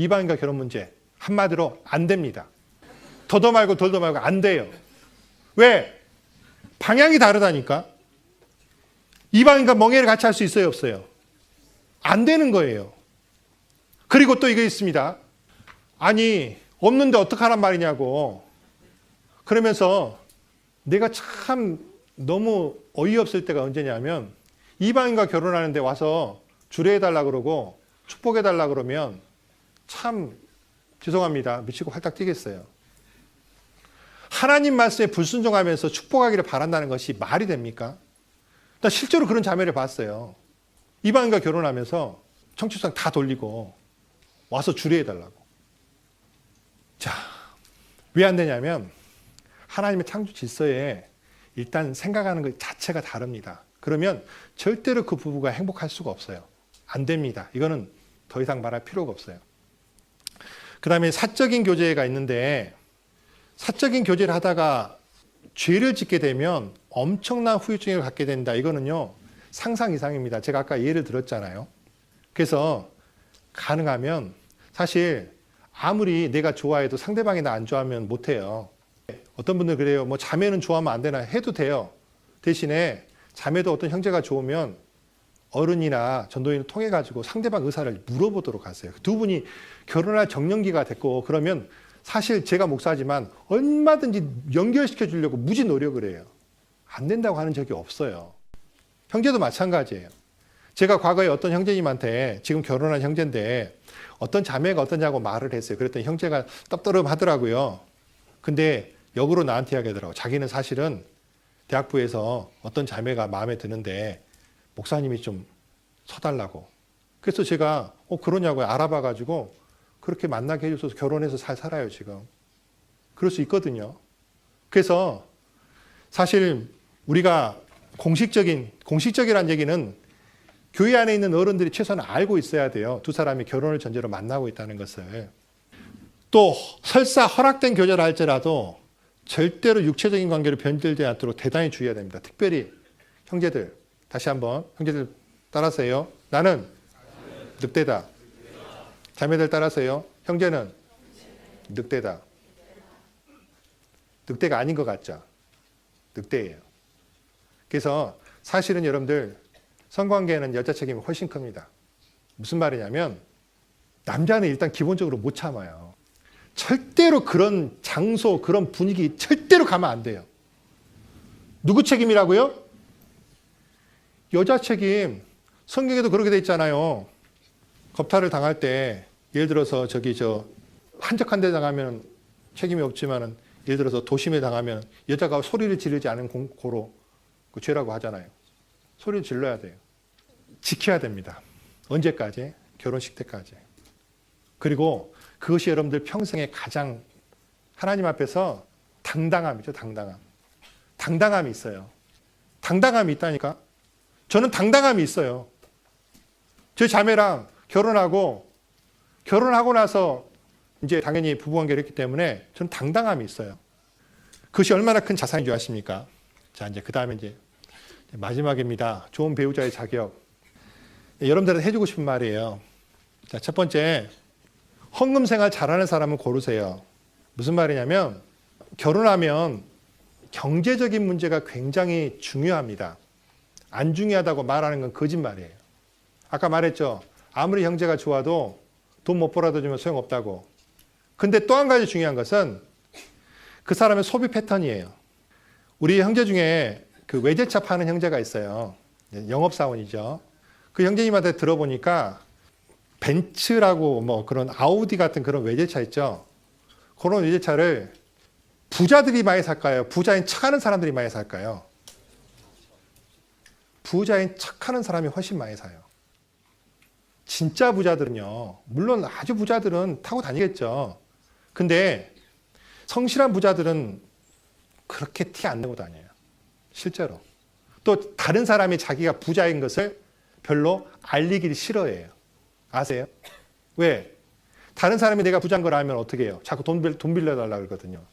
이방인과 결혼 문제 한마디로 안 됩니다. 더도 말고 덜도 말고 안 돼요. 왜? 방향이 다르다니까. 이방인과 멍해를 같이 할 수 있어요, 없어요? 안 되는 거예요. 그리고 또 이게 있습니다. 아니, 없는데 어떡하란 말이냐고. 그러면서 내가 참 너무 어이없을 때가 언제냐면 이방인과 결혼하는데 와서 주례해달라 그러고 축복해달라 그러면 참 죄송합니다. 미치고 활딱 뛰겠어요. 하나님 말씀에 불순종하면서 축복하기를 바란다는 것이 말이 됩니까? 나 실제로 그런 자매를 봤어요. 이방인과 결혼하면서 청첩장 다 돌리고 와서 주례해달라고. 자, 왜 안 되냐면 하나님의 창조 질서에 일단 생각하는 것 자체가 다릅니다. 그러면 절대로 그 부부가 행복할 수가 없어요. 안 됩니다. 이거는 더 이상 말할 필요가 없어요. 그 다음에 사적인 교제가 있는데 사적인 교제를 하다가 죄를 짓게 되면 엄청난 후유증을 갖게 된다. 이거는요, 상상 이상입니다. 제가 아까 예를 들었잖아요. 그래서 가능하면 사실 아무리 내가 좋아해도 상대방이 나 안 좋아하면 못해요. 어떤 분들 그래요. 뭐 자매는 좋아하면 안 되나 해도 돼요. 대신에 자매도 어떤 형제가 좋으면 어른이나 전도인을 통해 가지고 상대방 의사를 물어보도록 하세요. 두 분이 결혼할 정년기가 됐고 그러면 사실 제가 목사지만 얼마든지 연결시켜 주려고 무지 노력을 해요. 안 된다고 하는 적이 없어요. 형제도 마찬가지예요. 제가 과거에 어떤 형제님한테 지금 결혼한 형제인데 어떤 자매가 어떠냐고 말을 했어요. 그랬더니 형제가 떡떠름하더라고요. 근데 역으로 나한테 이야기하더라고요. 자기는 사실은 대학부에서 어떤 자매가 마음에 드는데 목사님이 좀 서달라고. 그래서 제가 그러냐고요. 알아봐가지고 그렇게 만나게 해줘서 결혼해서 잘 살아요 지금. 그럴 수 있거든요. 그래서 사실 우리가 공식적이라는 얘기는 교회 안에 있는 어른들이 최소한 알고 있어야 돼요. 두 사람이 결혼을 전제로 만나고 있다는 것을. 또 설사 허락된 교제를 할지라도 절대로 육체적인 관계로 변질되지 않도록 대단히 주의해야 됩니다. 특별히 형제들, 다시 한번 형제들 따라서요. 나는 늑대다. 자매들 따라서요. 형제는 늑대다. 늑대가 아닌 것 같죠? 늑대예요. 그래서 사실은 여러분들 성관계에는 여자 책임이 훨씬 큽니다. 무슨 말이냐면 남자는 일단 기본적으로 못 참아요. 절대로 그런 장소, 그런 분위기 절대로 가면 안 돼요. 누구 책임이라고요? 여자 책임. 성경에도 그렇게 돼 있잖아요. 겁탈을 당할 때 예를 들어서 한적한 데 당하면 책임이 없지만은 예를 들어서 도심에 당하면 여자가 소리를 지르지 않은 고로 그 죄라고 하잖아요. 소리를 질러야 돼요. 지켜야 됩니다. 언제까지? 결혼식 때까지. 그리고 그것이 여러분들 평생에 가장 하나님 앞에서 당당함이죠. 당당함이 있어요. 당당함이 있다니까. 저는 당당함이 있어요. 제 자매랑 결혼하고 나서 이제 당연히 부부관계를 했기 때문에 저는 당당함이 있어요. 그것이 얼마나 큰 자산인 줄 아십니까? 자, 이제 그 다음에 이제 마지막입니다. 좋은 배우자의 자격. 여러분들한테 해주고 싶은 말이에요. 자, 첫 번째, 헌금 생활 잘하는 사람은 고르세요. 무슨 말이냐면 결혼하면 경제적인 문제가 굉장히 중요합니다. 안 중요하다고 말하는 건 거짓말이에요. 아까 말했죠. 아무리 형제가 좋아도 돈 못 벌어다 주면 소용없다고. 근데 또 한 가지 중요한 것은 그 사람의 소비 패턴이에요. 우리 형제 중에 그 외제차 파는 형제가 있어요. 영업사원이죠. 그 형제님한테 들어보니까 벤츠라고 뭐 그런 아우디 같은 그런 외제차 있죠. 그런 외제차를 부자들이 많이 살까요? 부자인 척하는 사람들이 많이 살까요? 부자인 척하는 사람이 훨씬 많이 사요. 진짜 부자들은요. 물론 아주 부자들은 타고 다니겠죠. 근데 성실한 부자들은 그렇게 티 안 내고 다녀요. 실제로. 또 다른 사람이 자기가 부자인 것을 별로 알리기 싫어해요. 아세요? 왜? 다른 사람이 내가 부자인 걸 알면 어떻게 해요? 자꾸 돈 빌려달라고 그러거든요.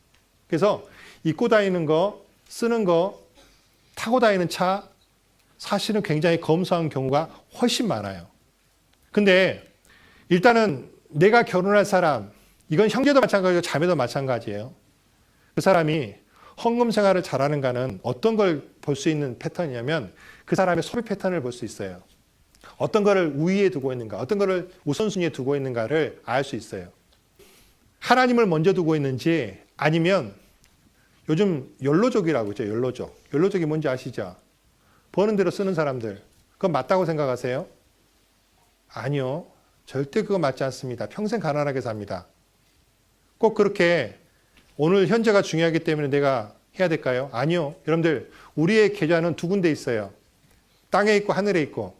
그래서 입고 다니는 거, 쓰는 거, 타고 다니는 차 사실은 굉장히 검소한 경우가 훨씬 많아요. 근데 일단은 내가 결혼할 사람, 이건 형제도 마찬가지고 자매도 마찬가지예요. 그 사람이 헌금 생활을 잘하는가는 어떤 걸 볼 수 있는 패턴이냐면 그 사람의 소비 패턴을 볼 수 있어요. 어떤 거를 우위에 두고 있는가, 어떤 거를 우선순위에 두고 있는가를 알 수 있어요. 하나님을 먼저 두고 있는지 아니면 요즘 욜로족이라고 있죠. 욜로족. 욜로족이 뭔지 아시죠? 버는 대로 쓰는 사람들. 그건 맞다고 생각하세요? 아니요. 절대 그거 맞지 않습니다. 평생 가난하게 삽니다. 꼭 그렇게 오늘 현재가 중요하기 때문에 내가 해야 될까요? 아니요. 여러분들 우리의 계좌는 두 군데 있어요. 땅에 있고 하늘에 있고.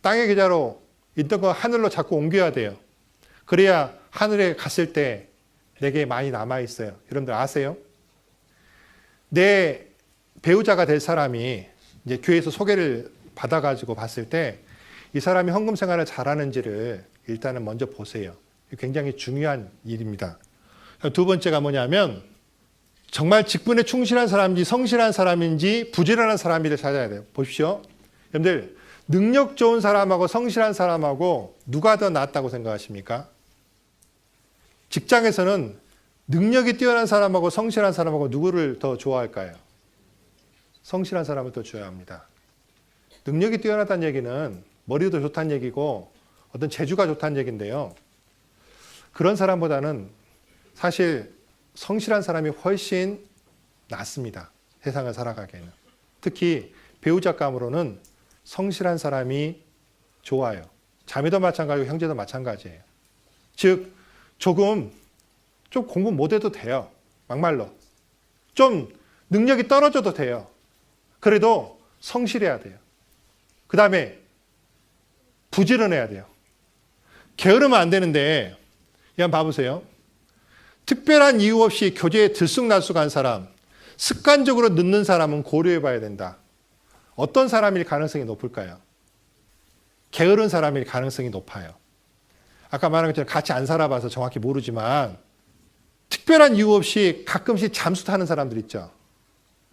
땅의 계좌로 있던 거 하늘로 자꾸 옮겨야 돼요. 그래야 하늘에 갔을 때 내게 많이 남아있어요. 여러분들 아세요? 내 배우자가 될 사람이 이제 교회에서 소개를 받아가지고 봤을 때 이 사람이 헌금 생활을 잘하는지를 일단은 먼저 보세요. 굉장히 중요한 일입니다. 두 번째가 뭐냐면 정말 직분에 충실한 사람인지 성실한 사람인지 부지런한 사람인지를 찾아야 돼요. 보십시오. 여러분들 능력 좋은 사람하고 성실한 사람하고 누가 더 낫다고 생각하십니까? 직장에서는 능력이 뛰어난 사람하고 성실한 사람하고 누구를 더 좋아할까요? 성실한 사람을 더 좋아합니다. 능력이 뛰어나다는 얘기는 머리도 좋다는 얘기고 어떤 재주가 좋다는 얘기인데요. 그런 사람보다는 사실 성실한 사람이 훨씬 낫습니다. 세상을 살아가기에는. 특히 배우자감으로는 성실한 사람이 좋아요. 자매도 마찬가지고 형제도 마찬가지예요. 즉 좀 공부 못해도 돼요. 막말로. 좀 능력이 떨어져도 돼요. 그래도 성실해야 돼요. 그 다음에 부지런해야 돼요. 게으르면 안 되는데 한번 봐보세요. 특별한 이유 없이 교제에 들쑥날쑥한 사람, 습관적으로 늦는 사람은 고려해 봐야 된다. 어떤 사람일 가능성이 높을까요? 게으른 사람일 가능성이 높아요. 아까 말한 것처럼 같이 안 살아봐서 정확히 모르지만 특별한 이유 없이 가끔씩 잠수 타는 사람들 있죠.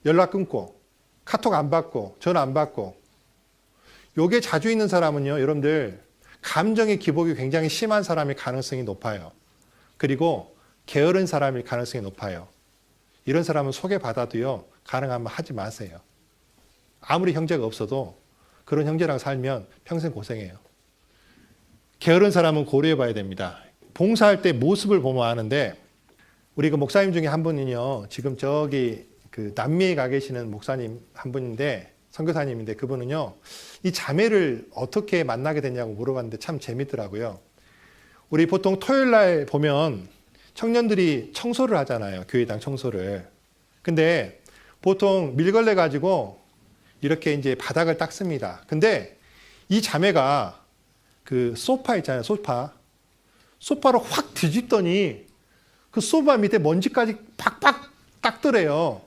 연락 끊고 카톡 안 받고 전화 안 받고. 요게 자주 있는 사람은요. 여러분들 감정의 기복이 굉장히 심한 사람일 가능성이 높아요. 그리고 게으른 사람일 가능성이 높아요. 이런 사람은 소개받아도요. 가능하면 하지 마세요. 아무리 형제가 없어도 그런 형제랑 살면 평생 고생해요. 게으른 사람은 고려해 봐야 됩니다. 봉사할 때 모습을 보면 아는데 우리 그 목사님 중에 한 분이요. 지금 저기 그 남미에 가 계시는 목사님 한 분인데 선교사님인데 그분은요. 이 자매를 어떻게 만나게 됐냐고 물어봤는데 참 재밌더라고요. 우리 보통 토요일 날 보면 청년들이 청소를 하잖아요. 교회당 청소를. 근데 보통 밀걸레 가지고 이렇게 이제 바닥을 닦습니다. 근데 이 자매가 그 소파 있잖아요. 소파로 확 뒤집더니 그 소파 밑에 먼지까지 팍팍 닦더래요.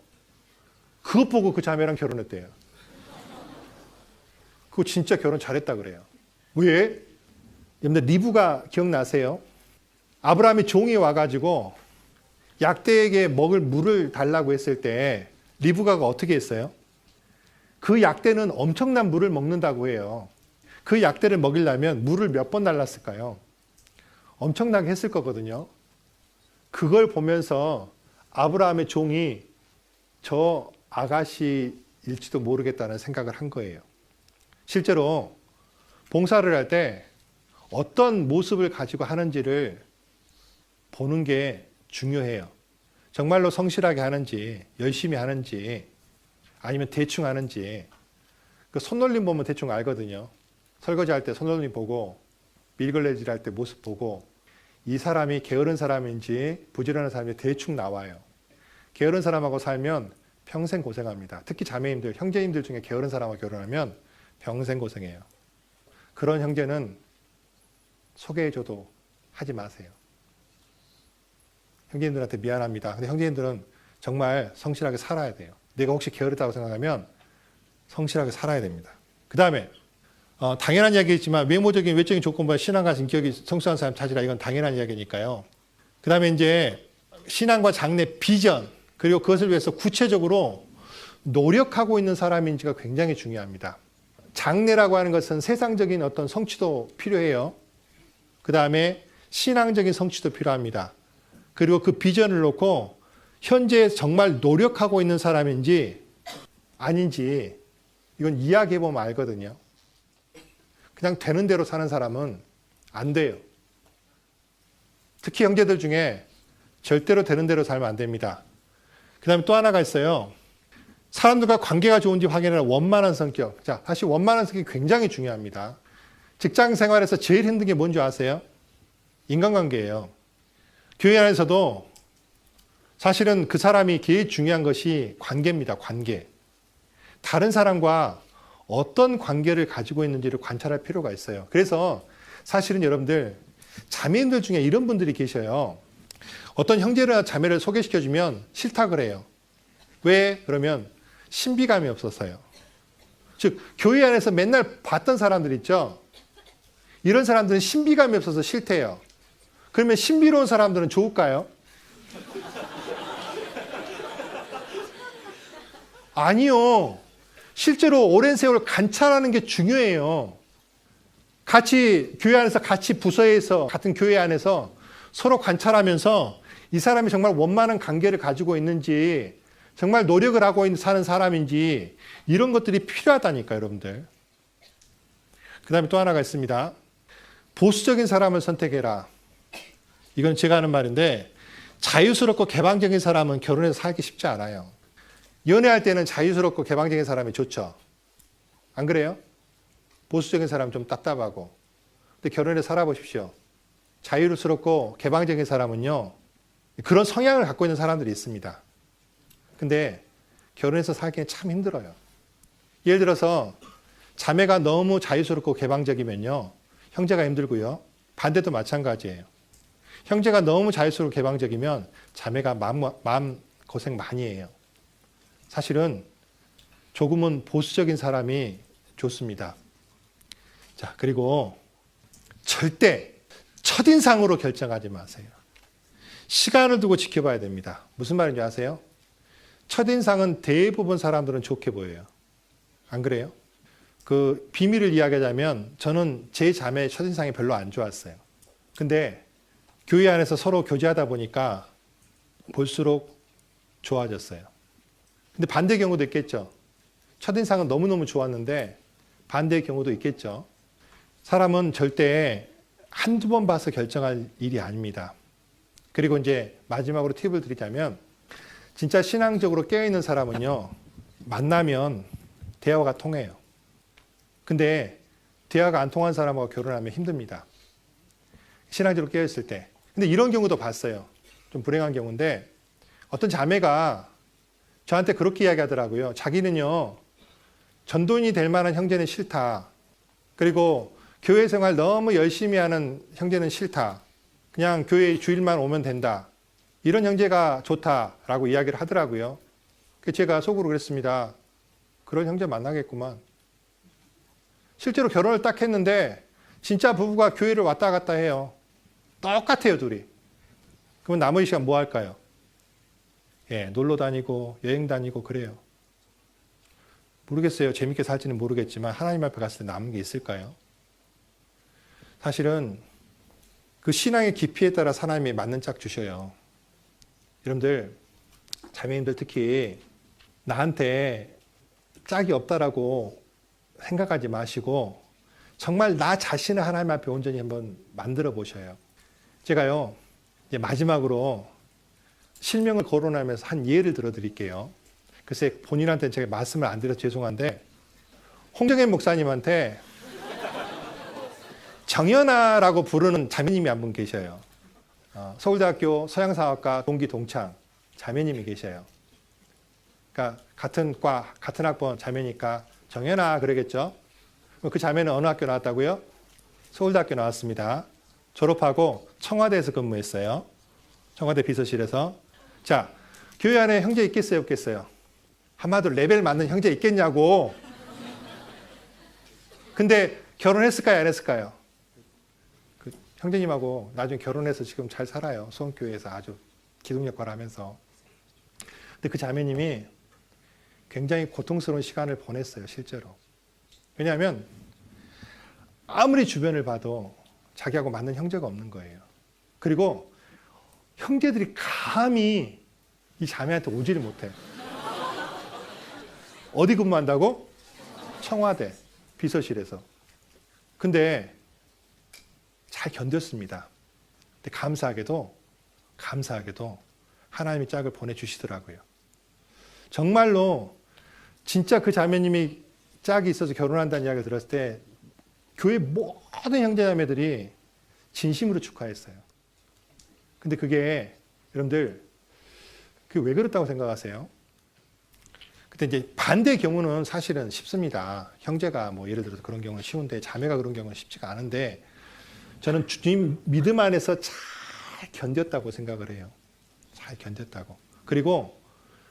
그것 보고 그 자매랑 결혼했대요. 그거 진짜 결혼 잘했다 그래요. 왜? 여러분들 리브가 기억나세요? 아브라함이 종이 와가지고 약대에게 먹을 물을 달라고 했을 때 리브가가 어떻게 했어요? 그 약대는 엄청난 물을 먹는다고 해요. 그 약대를 먹이려면 물을 몇 번 달랐을까요? 엄청나게 했을 거거든요. 그걸 보면서 아브라함의 종이 저 아가씨일지도 모르겠다는 생각을 한 거예요. 실제로 봉사를 할 때 어떤 모습을 가지고 하는지를 보는 게 중요해요. 정말로 성실하게 하는지, 열심히 하는지, 아니면 대충 하는지. 그 손놀림 보면 대충 알거든요. 설거지 할 때 손놀림 보고, 밀걸레질 할 때 모습 보고, 이 사람이 게으른 사람인지 부지런한 사람인지 대충 나와요. 게으른 사람하고 살면 평생 고생합니다. 특히 자매님들, 형제님들 중에 게으른 사람하고 결혼하면 평생 고생해요. 그런 형제는 소개해줘도 하지 마세요. 형제님들한테 미안합니다. 근데 형제님들은 정말 성실하게 살아야 돼요. 내가 혹시 게으르다고 생각하면 성실하게 살아야 됩니다. 그 다음에 당연한 이야기겠지만 외모적인 외적인 조건보다 신앙과 인격이 성숙한 사람 찾으라. 이건 당연한 이야기니까요. 그 다음에 이제 신앙과 장래 비전 그리고 그것을 위해서 구체적으로 노력하고 있는 사람인지가 굉장히 중요합니다. 장래라고 하는 것은 세상적인 어떤 성취도 필요해요. 그 다음에 신앙적인 성취도 필요합니다. 그리고 그 비전을 놓고 현재 정말 노력하고 있는 사람인지 아닌지 이건 이야기해보면 알거든요. 그냥 되는 대로 사는 사람은 안 돼요. 특히 형제들 중에 절대로 되는 대로 살면 안 됩니다. 그 다음에 또 하나가 있어요. 사람들과 관계가 좋은지 확인하는 원만한 성격. 자, 사실 원만한 성격이 굉장히 중요합니다. 직장 생활에서 제일 힘든 게 뭔지 아세요? 인간관계예요. 교회 안에서도 사실은 그 사람이 제일 중요한 것이 관계입니다. 관계. 다른 사람과 어떤 관계를 가지고 있는지를 관찰할 필요가 있어요. 그래서 사실은 여러분들 자매님들 중에 이런 분들이 계셔요. 어떤 형제나 자매를 소개시켜주면 싫다 그래요. 왜? 그러면 신비감이 없어서요. 즉 교회 안에서 맨날 봤던 사람들 있죠. 이런 사람들은 신비감이 없어서 싫대요. 그러면 신비로운 사람들은 좋을까요? 아니요. 실제로 오랜 세월 관찰하는 게 중요해요. 같이 교회 안에서 같이 부서에서 같은 교회 안에서 서로 관찰하면서 이 사람이 정말 원만한 관계를 가지고 있는지 정말 노력을 하고 사는 사람인지 이런 것들이 필요하다니까 여러분들. 그 다음에 또 하나가 있습니다. 보수적인 사람을 선택해라. 이건 제가 하는 말인데 자유스럽고 개방적인 사람은 결혼해서 살기 쉽지 않아요. 연애할 때는 자유스럽고 개방적인 사람이 좋죠. 안 그래요? 보수적인 사람 좀 답답하고. 근데 결혼해서 살아보십시오. 자유스럽고 개방적인 사람은요. 그런 성향을 갖고 있는 사람들이 있습니다. 근데 결혼해서 살기는 참 힘들어요. 예를 들어서 자매가 너무 자유스럽고 개방적이면요. 형제가 힘들고요. 반대도 마찬가지예요. 형제가 너무 자유스럽고 개방적이면 자매가 마음 고생 많이 해요. 사실은 조금은 보수적인 사람이 좋습니다. 자, 그리고 절대 첫인상으로 결정하지 마세요. 시간을 두고 지켜봐야 됩니다. 무슨 말인지 아세요? 첫인상은 대부분 사람들은 좋게 보여요. 안 그래요? 그 비밀을 이야기하자면 저는 제 자매의 첫인상이 별로 안 좋았어요. 근데 교회 안에서 서로 교제하다 보니까 볼수록 좋아졌어요. 근데 반대 경우도 있겠죠. 첫인상은 너무너무 좋았는데 반대의 경우도 있겠죠. 사람은 절대 한두 번 봐서 결정할 일이 아닙니다. 그리고 이제 마지막으로 팁을 드리자면 진짜 신앙적으로 깨어있는 사람은요. 만나면 대화가 통해요. 근데 대화가 안 통한 사람하고 결혼하면 힘듭니다. 신앙적으로 깨어있을 때. 근데 이런 경우도 봤어요. 좀 불행한 경우인데 어떤 자매가 저한테 그렇게 이야기하더라고요. 자기는요. 전도인이 될 만한 형제는 싫다. 그리고 교회 생활 너무 열심히 하는 형제는 싫다. 그냥 교회 주일만 오면 된다. 이런 형제가 좋다라고 이야기를 하더라고요. 그래서 제가 속으로 그랬습니다. 그런 형제 만나겠구만. 실제로 결혼을 딱 했는데 진짜 부부가 교회를 왔다 갔다 해요. 똑같아요, 둘이. 그러면 나머지 시간 뭐 할까요? 예, 놀러 다니고 여행 다니고 그래요. 모르겠어요. 재밌게 살지는 모르겠지만 하나님 앞에 갔을 때 남은 게 있을까요? 사실은 그 신앙의 깊이에 따라 하나님이 맞는 짝 주셔요. 여러분들, 자매님들 특히 나한테 짝이 없다라고 생각하지 마시고 정말 나 자신을 하나님 앞에 온전히 한번 만들어 보셔요. 제가요, 이제 마지막으로 실명을 거론하면서 한 예를 들어 드릴게요. 글쎄 본인한테는 제가 말씀을 안 드려서 죄송한데 홍정현 목사님한테 정연아라고 부르는 자매님이 한 분 계셔요. 서울대학교 서양사학과 동기 동창 자매님이 계셔요. 그러니까 같은 과, 같은 학번 자매니까 정연아 그러겠죠. 그 자매는 어느 학교 나왔다고요? 서울대학교 나왔습니다. 졸업하고 청와대에서 근무했어요. 청와대 비서실에서. 자, 교회 안에 형제 있겠어요, 없겠어요? 한마디로 레벨 맞는 형제 있겠냐고. 근데 결혼했을까요, 안 했을까요? 그 형제님하고 나중에 결혼해서 지금 잘 살아요. 수원교회에서 아주 기둥 역할을 하면서. 근데 그 자매님이 굉장히 고통스러운 시간을 보냈어요, 실제로. 왜냐하면 아무리 주변을 봐도 자기하고 맞는 형제가 없는 거예요. 그리고 형제들이 감히 이 자매한테 오지를 못해. 어디 근무한다고? 청와대 비서실에서. 근데 잘 견뎠습니다. 근데 감사하게도 하나님이 짝을 보내주시더라고요. 정말로 진짜 그 자매님이 짝이 있어서 결혼한다는 이야기를 들었을 때 교회 모든 형제자매들이 진심으로 축하했어요. 근데 그게 여러분들 그게 왜 그렇다고 생각하세요? 근데 이제 반대의 경우는 사실은 쉽습니다. 형제가 뭐 예를 들어서 그런 경우는 쉬운데 자매가 그런 경우는 쉽지가 않은데 저는 주님 믿음 안에서 잘 견뎠다고 생각을 해요. 잘 견뎠다고. 그리고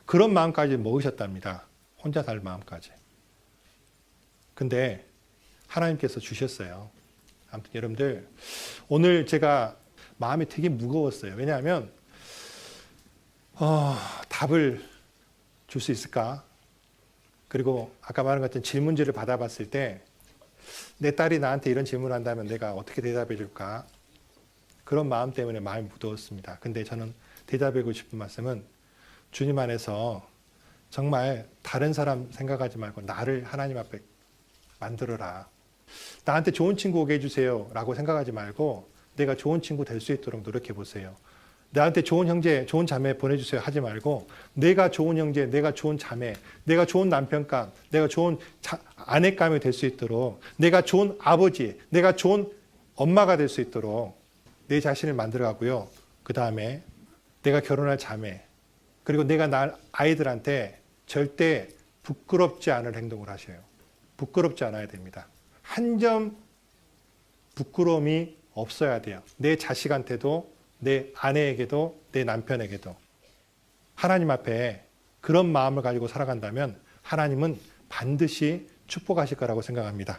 그런 마음까지 먹으셨답니다. 혼자 살 마음까지. 근데 하나님께서 주셨어요. 아무튼 여러분들 오늘 제가 마음이 되게 무거웠어요. 왜냐하면 답을 줄 수 있을까? 그리고 아까 말한 것처럼 질문지를 받아봤을 때 내 딸이 나한테 이런 질문을 한다면 내가 어떻게 대답해 줄까? 그런 마음 때문에 마음이 무거웠습니다. 근데 저는 대답하고 싶은 말씀은 주님 안에서 정말 다른 사람 생각하지 말고 나를 하나님 앞에 만들어라. 나한테 좋은 친구 오게 해주세요 라고 생각하지 말고 내가 좋은 친구 될 수 있도록 노력해 보세요. 나한테 좋은 형제, 좋은 자매 보내주세요 하지 말고 내가 좋은 형제, 내가 좋은 자매, 내가 좋은 남편감, 내가 좋은 아내감이 될 수 있도록 내가 좋은 아버지, 내가 좋은 엄마가 될 수 있도록 내 자신을 만들어가고요. 그 다음에 내가 결혼할 자매, 그리고 내가 낳을 아이들한테 절대 부끄럽지 않을 행동을 하셔요. 부끄럽지 않아야 됩니다. 한 점 부끄러움이 없어야 돼요. 내 자식한테도, 내 아내에게도, 내 남편에게도. 하나님 앞에 그런 마음을 가지고 살아간다면 하나님은 반드시 축복하실 거라고 생각합니다.